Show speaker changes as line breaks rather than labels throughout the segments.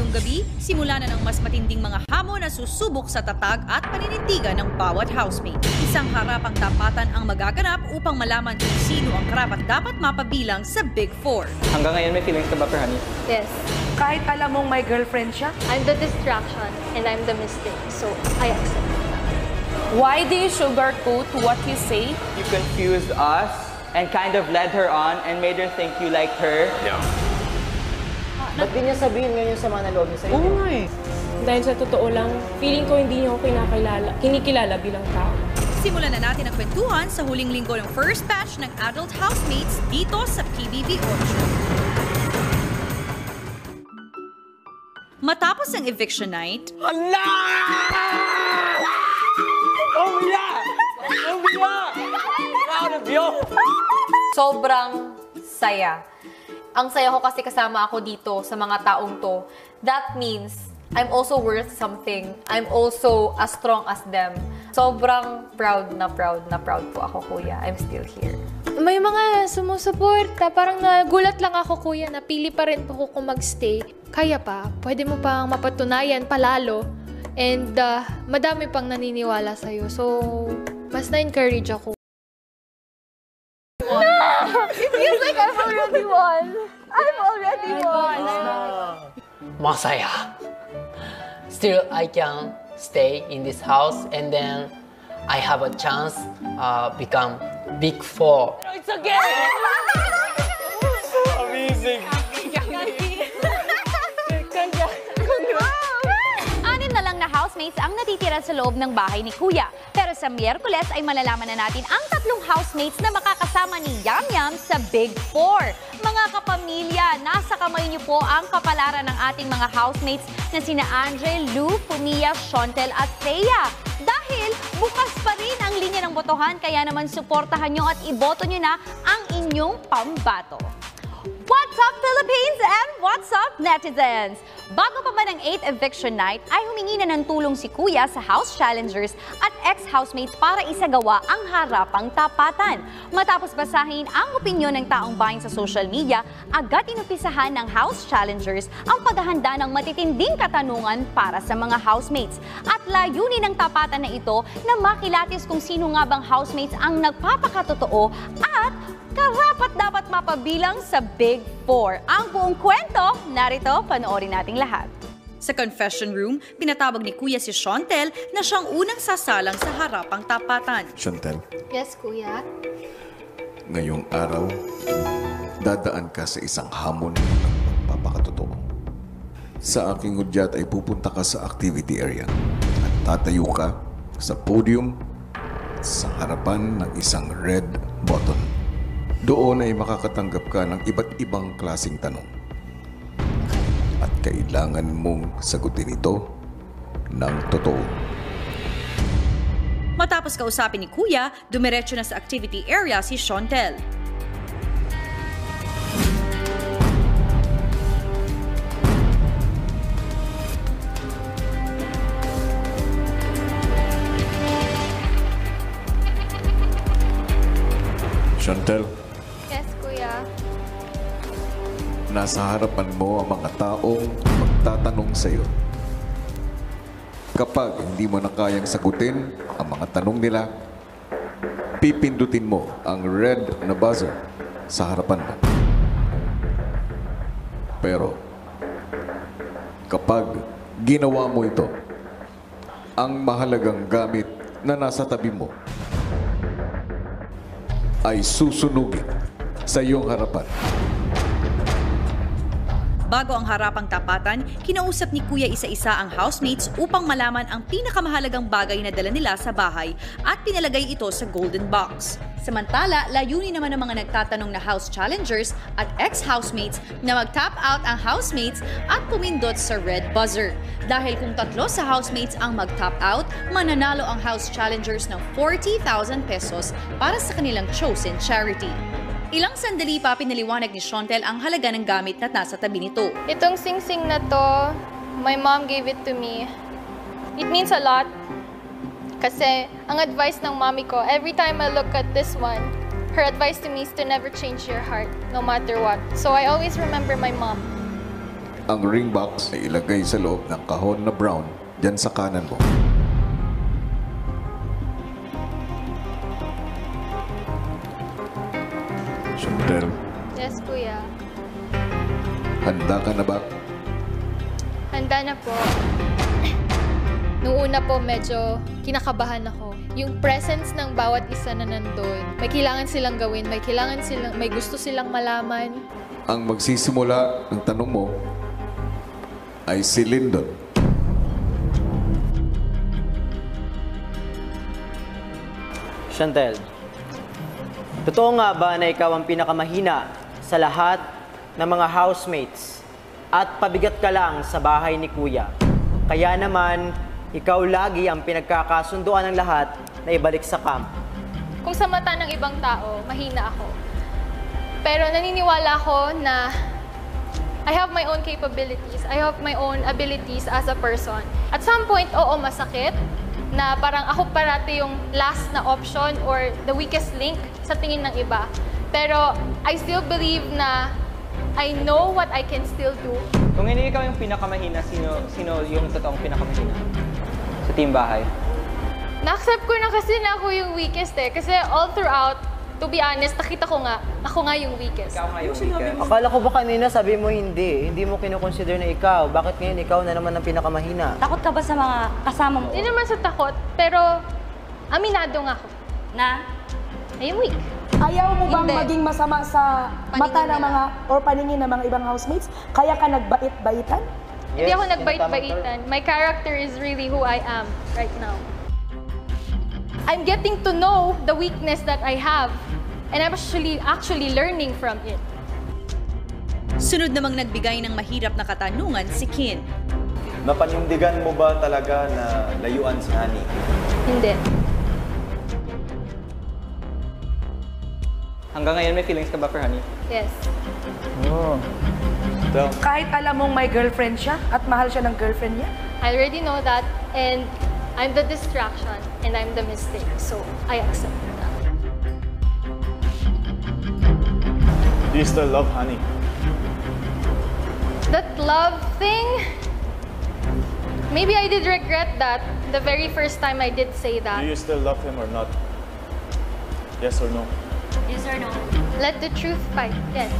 Ngayong gabi, simula na ng mas matinding mga hamon na susubok sa tatag at paninindigan ng bawat housemate. Isang harapang tapatan ang magaganap upang malaman kung sino ang karapat-dapat mapabilang sa Big Four.
Hanggang ngayon may feelings ka ba for Honey?
Yes.
Kahit alam mong may girlfriend siya?
I'm the distraction and I'm the mistake, so I accept that.
Why do you sugarcoat what you say?
You confused us and kind of led her on and made her think you liked her.
Yeah.
Ba't di niya sabihin ngayon sa mga naloob niya sa'yo?
Oo nga eh. Dahil sa totoo lang, feeling ko hindi niyo ako kinikilala bilang tao.
Simulan na natin ang kwentuhan sa huling linggo ng first batch ng adult housemates dito sa PBB 8. Matapos ang eviction night,
Hala! Oh yeah! Oh yeah! Proud of you!
Sobrang saya. Ang saya ko kasi kasama ako dito sa mga taong to. That means I'm also worth something. I'm also as strong as them. Sobrang proud na proud po ako, kuya. I'm still here.
May mga sumusuporta. Parang nagulat lang ako, kuya. Napili pa rin po kung mag-stay. Kaya pa. Pwede mo pang mapatunayan palalo. And madami pang naniniwala sa'yo. So, mas na-encourage ako.
It feels like I've already won. I've already won.
Masaya. Still, I can stay in this house and then I have a chance become Big Four.
It's okay! Amazing!
Anim na lang na housemates ang natitira sa loob ng bahay ni Kuya. Pero sa Miyerkules ay malalaman na natin ang 3 housemates na makakasama ni Yam Yam sa Big Four. Mga kapamilya, nasa kamay niyo po ang kapalaran ng ating mga housemates na sina Andre, Lou, Fumia, Shontel at Thea. Dahil bukas pa rin ang linya ng botohan, kaya naman suportahan nyo at iboto nyo na ang inyong pambato. What's up, Philippines? And what's up, netizens? Bago pa man ang 8th eviction night, ay humingi na ng tulong si Kuya sa house challengers at ex-housemates para isagawa ang harapang tapatan. Matapos basahin ang opinyon ng taong bayan sa social media, agad inumpisahan ng house challengers ang paghahanda ng matitinding katanungan para sa mga housemates. At layunin ng tapatan na ito na makilatis kung sino nga bang housemates ang nagpapakatotoo at karapat-dapat mapabilang sa Big Four. Ang buong kwento, narito, panoorin nating lahat.
Sa confession room, pinatawag ni Kuya si Shontel na siyang unang sasalang sa harapang tapatan.
Shontel,
Yes, kuya?
ngayong araw, dadaan ka sa isang hamon ng magpapakatotoo. Sa aking hudyat ay pupunta ka sa activity area at tatayo ka sa podium sa harapan ng isang red button. Doon ay makakatanggap ka ng iba't ibang klaseng tanong. At kailangan mong sagutin ito ng totoo.
Matapos kausapin ni Kuya, dumiretso na sa activity area si Shontel.
Shontel,
Yes, kuya.
nasa harapan mo ang mga taong magtatanong sa iyo. Kapag hindi mo na kayang sagutin ang mga tanong nila, pipindutin mo ang red na buzzer sa harapan mo. Pero, kapag ginawa mo ito, ang mahalagang gamit na nasa tabi mo ay susunugin sa iyong harapan.
Bago ang harapang tapatan, kinausap ni Kuya isa-isa ang housemates upang malaman ang pinakamahalagang bagay na dala nila sa bahay at pinalagay ito sa golden box. Samantala, layunin naman ng mga nagtatanong na house challengers at ex-housemates na mag-tap out ang housemates at pumindot sa red buzzer. Dahil kung 3 sa housemates ang mag-tap out, mananalo ang house challengers ng 40,000 pesos para sa kanilang chosen charity. Ilang sandali pa pinaliwanag ni Shontel ang halaga ng gamit na nasa tabi nito.
Itong sing-sing na to, my mom gave it to me. It means a lot. Kasi ang advice ng mommy ko, every time I look at this one, her advice to me is to never change your heart, no matter what. So I always remember my mom.
Ang ring box ay ilagay sa loob ng kahon na brown dyan sa kanan mo. Chantel,
Yes, kuya.
handa ka na ba?
Handa na po. Noong una po, medyo kinakabahan ako. Yung presence ng bawat isa na nandun, may kailangan silang gawin, may gusto silang malaman.
Ang magsisimula ng tanong mo ay si Lyndon.
Chantel, totoo nga ba na ikaw ang pinakamahina sa lahat ng mga housemates at pabigat ka lang sa bahay ni Kuya? Kaya naman, ikaw lagi ang pinagkakasunduan ng lahat na ibalik sa camp.
Kung sa mata ng ibang tao, mahina ako. Pero naniniwala ako na I have my own capabilities. I have my own abilities as a person. At some point, oo, masakit na parang ako parati yung last na option or the weakest link sa tingin ng iba. Pero I still believe na I know what I can still do.
Kung hindi ikaw yung pinakamahina, sino yung totoong pinakamahina sa team bahay?
Na-accept ko na kasi na ako yung weakest eh. Kasi all throughout, to be honest, nakita ko nga, ako nga yung weakest.
Ikaw nga yung weakest.
Akala ko ba kanina sabi mo hindi? Hindi mo kinukonsider na ikaw. Bakit ngayon ikaw na naman ang pinakamahina?
Takot ka ba sa mga kasama mo?
Hindi naman sa takot, pero aminado nga ako.
Na?
I am weak.
Ayaw mo bang
Hindi.
maging masama sa mata ng mga or paningin ng mga ibang housemates? Kaya ka nagbait-baitan?
Hindi
Yes,
ako
yun ang
nagbait-baitan. My character is really who I am right now. I'm getting to know the weakness that I have, and I'm actually learning from it.
Sunod namang nagbigay ng mahirap na katanungan si Kin.
Napanindigan mo ba talaga na layuan si Honey?
Hindi.
Hanggang ngayon, may feelings ka ba for Honey?
Yes.
Oh. Tell.
Kahit alam mong may girlfriend siya at mahal siya ng girlfriend niya?
I already know that, and I'm the distraction, and I'm the mistake, so I accept that.
Do you still love Honey?
That love thing, maybe I did regret that the very first time I did say that.
Do you still love him or not? Yes or no?
Yes or no?
Let the truth fight, yes.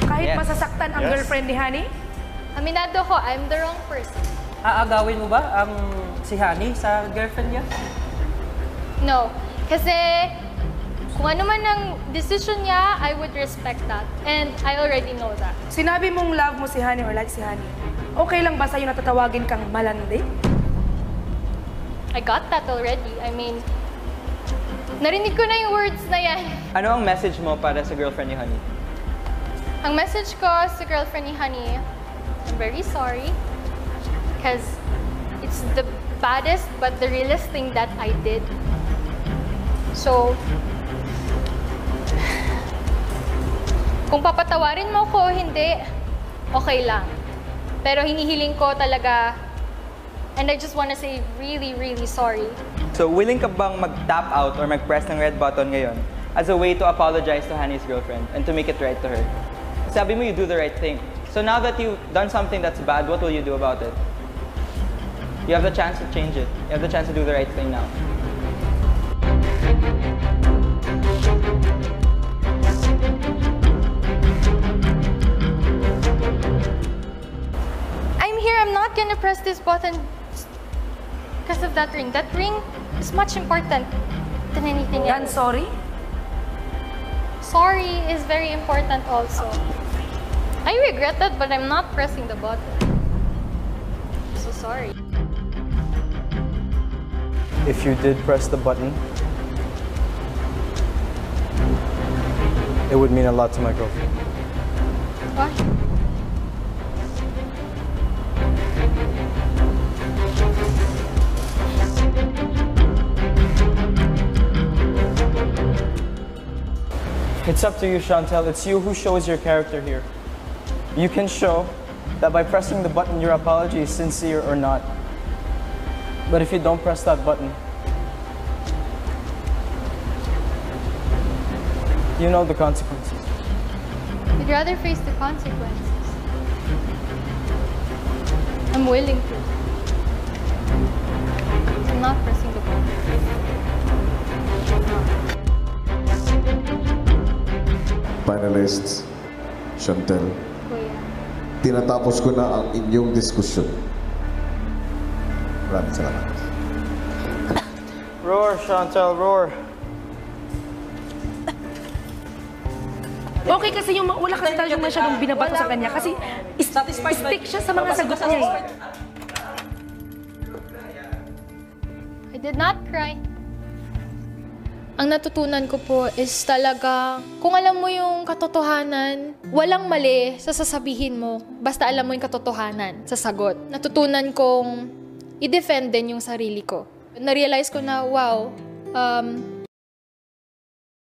Kahit
Yes.
masasaktan ang
Yes.
girlfriend ni Honey?
Aminado ko, I'm the wrong person.
Aagawin mo ba ang si Honey sa girlfriend niya?
No. Kasi kung ano man ang decision niya, I would respect that. And I already know that.
Sinabi mong love mo si Honey or like si Honey. Okay lang ba sa'yo na tatawagin kang malandi?
I got that already. I mean, narinig ko na yung words na yan.
Ano ang message mo para sa girlfriend ni Honey?
Ang message ko sa girlfriend ni Honey, I'm very sorry. Because it's the baddest but the realest thing that I did. So, kung papatawarin mo ko, hindi, okay lang. Pero hinihiling ko talaga, and I just wanna say really, really sorry.
So, willing ka bang mag-tap out or mag-press ng red button ngayon as a way to apologize to Honey's girlfriend and to make it right to her? Sabi mo you do the right thing. So now that you've done something that's bad, what will you do about it? You have the chance to change it. You have the chance to do the right thing now.
I'm here, I'm not gonna press this button because of that ring. That ring is much important than anything
Dan,
else.
sorry?
Sorry is very important also. I regret that, but I'm not pressing the button. So sorry.
If you did press the button, it would mean a lot to my girlfriend.
What?
It's up to you, Chantel. It's you who shows your character here. You can show that by pressing the button, your apology is sincere or not. But if you don't press that button, you know the consequences.
I'd rather face the consequences. willing to. I'm not pressing the button.
Finalists, Chantel,
Kuya.
tinatapos ko na ang inyong diskusyon. Maraming salamat.
Roar, Chantel, roar.
Okay kasi yung wala kasi talagang masyadong binabato sa kanya kasi stick siya sa mga sagot niya eh.
I did not cry. Ang natutunan ko po is talaga, kung alam mo yung katotohanan, walang mali sa sasabihin mo, basta alam mo yung katotohanan sa sagot. Natutunan kong i-defend din yung sarili ko. Na-realize ko na, wow,